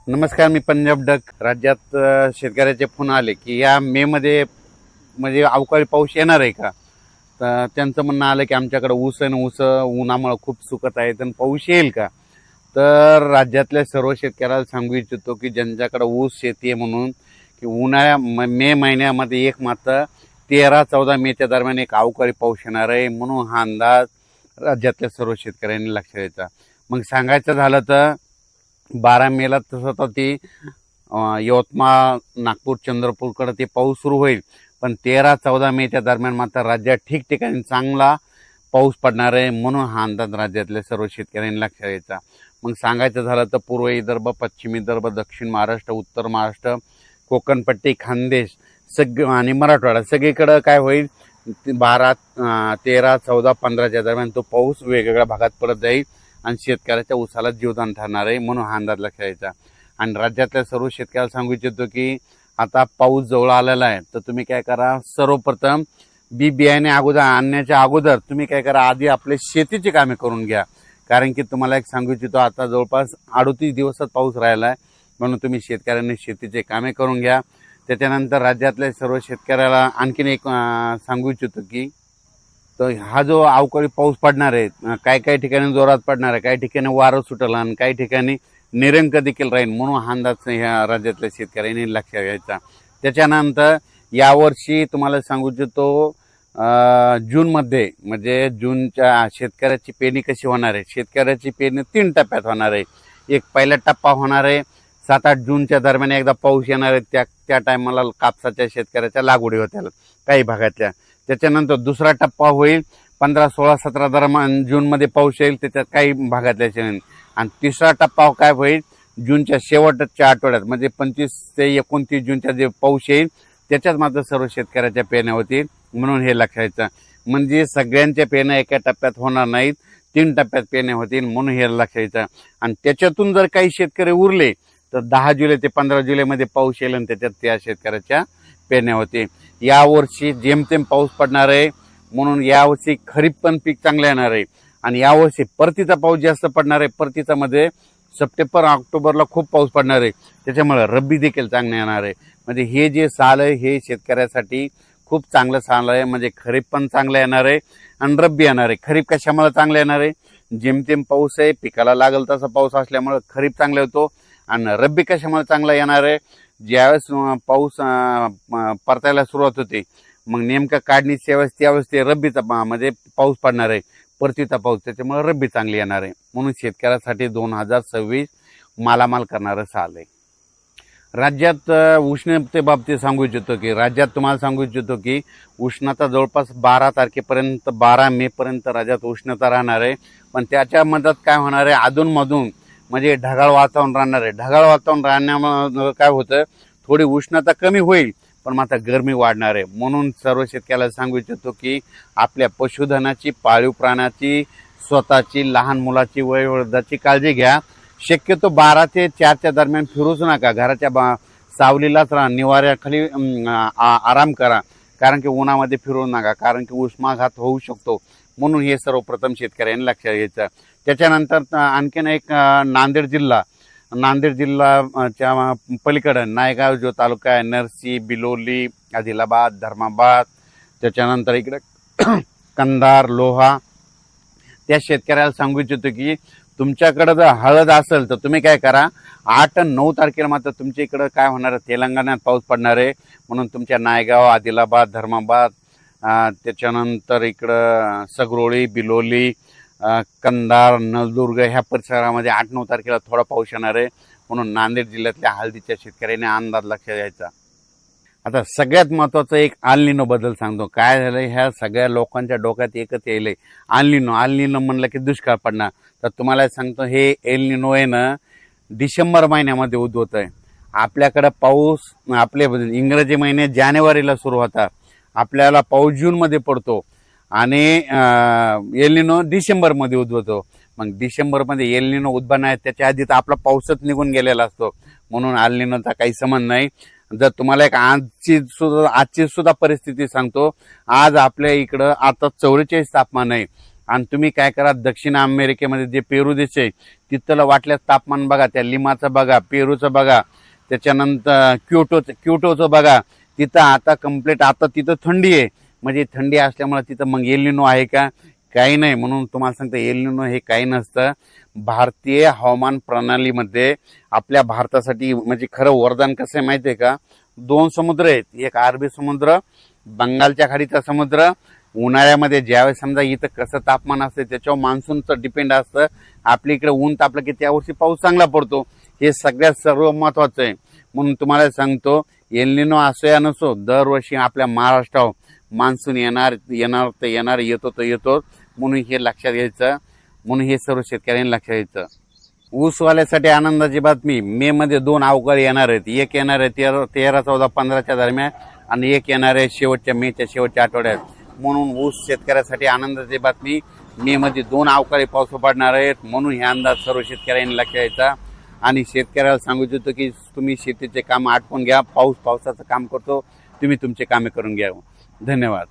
नमस्कार, मी पंजाब डक. राज्यात शेतकऱ्याचे फोन आले की या मे मध्ये म्हणजे अवकाळी पाऊस येणार आहे का. तर त्यांचं म्हणणं आलं की आमच्याकडे ऊस आहे, ऊस उन्हामुळे खूप सुकत आहे, तर पाऊस येईल का. तर राज्यातल्या सर्व शेतकऱ्याला सांगू इच्छितो की ज्यांच्याकडे ऊस शेती आहे म्हणून की मे महिन्यामध्ये एक मात्र 13-14 मेच्या दरम्यान एक अवकाळी पाऊस येणार आहे, म्हणून हा अंदाज राज्यातल्या सर्व शेतकऱ्यांनी लक्षात द्यायचा. मग सांगायचं झालं तर 12 मेला तसं तर ती यवतमाळ, नागपूर, चंद्रपूरकडे ते पाऊस सुरू होईल, पण 13-14 मेच्या दरम्यान मात्र राज्यात ठिकठिकाणी चांगला पाऊस पडणार आहे, म्हणून हा अंदाज राज्यातल्या सर्व शेतकऱ्यांनी लक्षात घ्यायचा. मग सांगायचं झालं तर पूर्व विदर्भ, पश्चिम विदर्भ, दक्षिण महाराष्ट्र, उत्तर महाराष्ट्र, कोकणपट्टी, खानदेश आणि मराठवाडा सगळीकडं काय होईल, 12, 13, 14, 15च्या दरम्यान तो पाऊस वेगवेगळ्या भागात पडत जाईल आणि शेतकऱ्याच्या ऊसाला जीवदान ठरणार आहे, म्हणून हा अंदाज लक्षात घ्यायचा. आणि राज्यातल्या सर्व शेतकऱ्याला सांगू इच्छितो की आता पाऊस जवळ आलेला आहे, तर तुम्ही काय करा, सर्वप्रथम बियाणे अगोदर आणण्याच्या अगोदर तुम्ही काय करा, आधी आपले शेतीची कामे करून घ्या. कारण की तुम्हाला एक सांगू इच्छितो, आता जवळपास 38 दिवसात पाऊस राहिला आहे, म्हणून तुम्ही शेतकऱ्यांनी शेतीचे कामे करून घ्या. त्याच्यानंतर राज्यातल्या सर्व शेतकऱ्याला आणखीन एक सांगू इच्छितो की तर हा जो अवकाळी पाऊस पडणार आहे, काही ठिकाणी जोरात पडणार आहे, काही ठिकाणी वारं सुटलं आणि काही ठिकाणी निरंक देखील राहील, म्हणून हा अंदाज ह्या राज्यातल्या शेतकऱ्यांनी लक्षात घ्यायचा. त्याच्यानंतर यावर्षी तुम्हाला सांगू इच्छितो, जूनमध्ये म्हणजे जूनच्या शेतकऱ्याची पेरणी कशी होणार आहे. शेतकऱ्याची पेरणी 3 टप्प्यात होणार आहे. एक पहिला टप्पा होणार आहे 7-8 जूनच्या दरम्यान एकदा पाऊस येणार आहे, त्या टायमाला कापसाच्या शेतकऱ्याच्या लागवडी होत्या काही भागातल्या. त्याच्यानंतर दुसरा टप्पा होईल 15, 16, 17 दरम्यान जूनमध्ये पाऊस येईल, त्याच्यात काही भागातल्या. आणि तिसरा टप्पा काय होईल जूनच्या शेवटच्या आठवड्यात, म्हणजे 25 ते 29 जूनच्या जे पाऊस येईल त्याच्यात मात्र सर्व शेतकऱ्याच्या पेरण्या होतील, म्हणून हे लक्षायचं. म्हणजे सगळ्यांच्या पेरण्या एका टप्प्यात होणार नाहीत, 3 टप्प्यात पेरण्या होतील, म्हणून हे लक्षायचं. आणि त्याच्यातून जर काही शेतकरी उरले तर 10 जुलै ते 15 जुलैमध्ये पाऊस येईल आणि त्याच्यात त्या शेतकऱ्याच्या पेरण्या होतील. यावर्षी जेमतेम पाऊस पडणार आहे, म्हणून यावर्षी खरीप पण पीक चांगलं येणार आहे. आणि यावर्षी परतीचा पाऊस जास्त पडणार आहे. परतीचा मध्ये सप्टेंबर ऑक्टोबरला खूप पाऊस पडणार आहे, त्याच्यामुळे रब्बी देखील चांगलं येणार आहे. म्हणजे हे जे साल आहे हे शेतकऱ्यासाठी खूप चांगलं साल आहे. म्हणजे खरीप पण चांगलं येणार आहे आणि रब्बी येणार आहे. खरीप कशामुळे चांगलं येणार आहे, जेमतेम पाऊस आहे, पिकाला लागल तसा पाऊस असल्यामुळे खरीप चांगला होतो. आणि रब्बी कशामुळे चांगला येणार आहे, ज्यावेळेस पाऊस परतायला सुरुवात होते, मग नेमका काढणीच्या वेळेस त्यावेळेस ते रब्बीचा म्हणजे पाऊस पडणार आहे, परतीचा पाऊस, त्याच्यामुळे रब्बी चांगली येणार आहे. म्हणून शेतकऱ्यासाठी 2026 मालामाल करणारं साल आहे. राज्यात उष्णतेबाबतीत सांगू इच्छितो की राज्यात तुम्हाला सांगू इच्छितो की उष्णता जवळपास 12 तारखेपर्यंत 12 मे पर्यंत राज्यात उष्णता राहणार आहे. पण त्याच्या मदत काय होणार आहे, अधूनमधून म्हणजे ढगाळ वातावरण राहणार आहे. ढगाळ वातावरण राहण्यामुळे काय होतं, थोडी उष्णता कमी होईल पण मात्र गरमी वाढणार आहे. म्हणून सर्व शेतकऱ्याला सांगू इच्छितो की आपल्या पशुधनाची, पाळीव प्राण्याची, स्वतःची, लहान मुलाची, वयोवृद्धाची काळजी घ्या. शक्यतो 12 ते 4च्या दरम्यान फिरूच नका, घराच्या सावलीलाच राहा, निवाऱ्याखाली आराम करा. कारण की उन्हामध्ये फिरू नका, कारण की उष्माघात होऊ शकतो. म्हणून हे सर्वप्रथम शेतकऱ्यांनी लक्षात घ्यायचं. त्याच्यानंतर आणखीन एक नांदेड जिल्ह्याच्या पलीकडं नायगाव जो तालुका आहे, नरसी, बिलोली, आदिलाबाद, धर्माबाद, त्याच्यानंतर इकडे कंधार, लोहा, त्या शेतकऱ्याला सांगू इच्छितो की तुमच्याकडे जर हळद असेल तर तुम्ही काय करा, 8 आणि 9 तारखेला मात्र तुमच्या इकडं काय होणार आहे, तेलंगणात पाऊस पडणार आहे. म्हणून तुमच्या नायगाव, आदिलाबाद, धर्माबाद, त्याच्यानंतर इकडं सगरोळी, बिलोली, कंधार, नळदुर्ग ह्या परिसरामध्ये 8-9 तारखेला थोडा पाऊस येणार आहे. म्हणून नांदेड जिल्ह्यातल्या हळदीच्या शेतकऱ्यांनी अंदाज लक्षात द्यायचा. आता सगळ्यात महत्त्वाचं एक आलनिनो बद्दल सांगतो. काय झालं, ह्या सगळ्या लोकांच्या डोक्यात एकच येईल, आलनिनो म्हणलं की दुष्काळ पडणार. तर तुम्हाला सांगतो, हे एलनिनो आहे ना, डिसेंबर महिन्यामध्ये उद्भवत आहे. आपल्याकडं पाऊस आपले इंग्रजी महिने जानेवारीला सुरू होतात, आपल्याला पाऊस जूनमध्ये पडतो आणि एलनिनो डिसेंबरमध्ये उद्भवतो. मग डिसेंबरमध्ये एलनिनो उद्भवणार आहे, त्याच्या आधी तर आपला पाऊसच निघून गेलेला असतो. म्हणून एलनिनोचा काही संबंध नाही. जर तुम्हाला एक आजची सुद्धा परिस्थिती सांगतो, आज आपल्या इकडं आता 44 तापमान आहे. आणि तुम्ही काय करा, दक्षिण अमेरिकेमध्ये जे पेरू देश आहे तिथलं वाटल्यास तापमान बघा, त्या लिमाचं बघा, पेरूचं बघा, त्याच्यानंतर क्योटोचं बघा. तिथं आता कम्प्लीट आता तिथं थंडी आहे. म्हणजे थंडी असल्यामुळे तिथं मग एल निनो आहे का? काही नाही. म्हणून तुम्हाला सांगतो एल निनो हे काही नसतं. भारतीय हवामान प्रणालीमध्ये आपल्या भारतासाठी म्हणजे खरं वरदान कसं आहे माहिती आहे का? 2 समुद्र आहेत, एक अरबी समुद्र, बंगालच्या खाडीचा समुद्र. उन्हाळ्यामध्ये ज्यावेळेस समजा इथं कसं तापमान असतं त्याच्यावर मान्सूनचं डिपेंड असतं. आपल्या इकडे ऊन तापलं की त्या वर्षी पाऊस चांगला पडतो. हे सगळ्यात सर्व महत्वाचं आहे. म्हणून तुम्हाला सांगतो एल निनो असो या नसो, दरवर्षी आपल्या महाराष्ट्रावर मान्सून येणार तर येणार, येतो तर येतो. म्हणून हे लक्षात घ्यायचं. म्हणून हे सर्व शेतकऱ्यांनी लक्षात घ्यायचं. ऊसवाल्यासाठी आनंदाची बातमी, मे मध्ये 2 अवकाळी येणार आहेत. एक येणार आहे 13, 14, 15च्या दरम्यान आणि एक येणार आहे शेवटच्या मेच्या शेवटच्या आठवड्यात. म्हणून ऊस शेतकऱ्यासाठी आनंदाची बातमी, मे मध्ये 2 अवकाळी पाऊस पडणार आहेत. म्हणून हे अंदाज सर्व शेतकऱ्यांनी लक्षात घ्यायचा. आणि शेतकऱ्याला सांगू इच्छितो की तुम्ही शेतीचे काम आटपून घ्या. पावसाचं काम करतो, तुम्ही तुमचे कामे करून घ्या. धन्यवाद.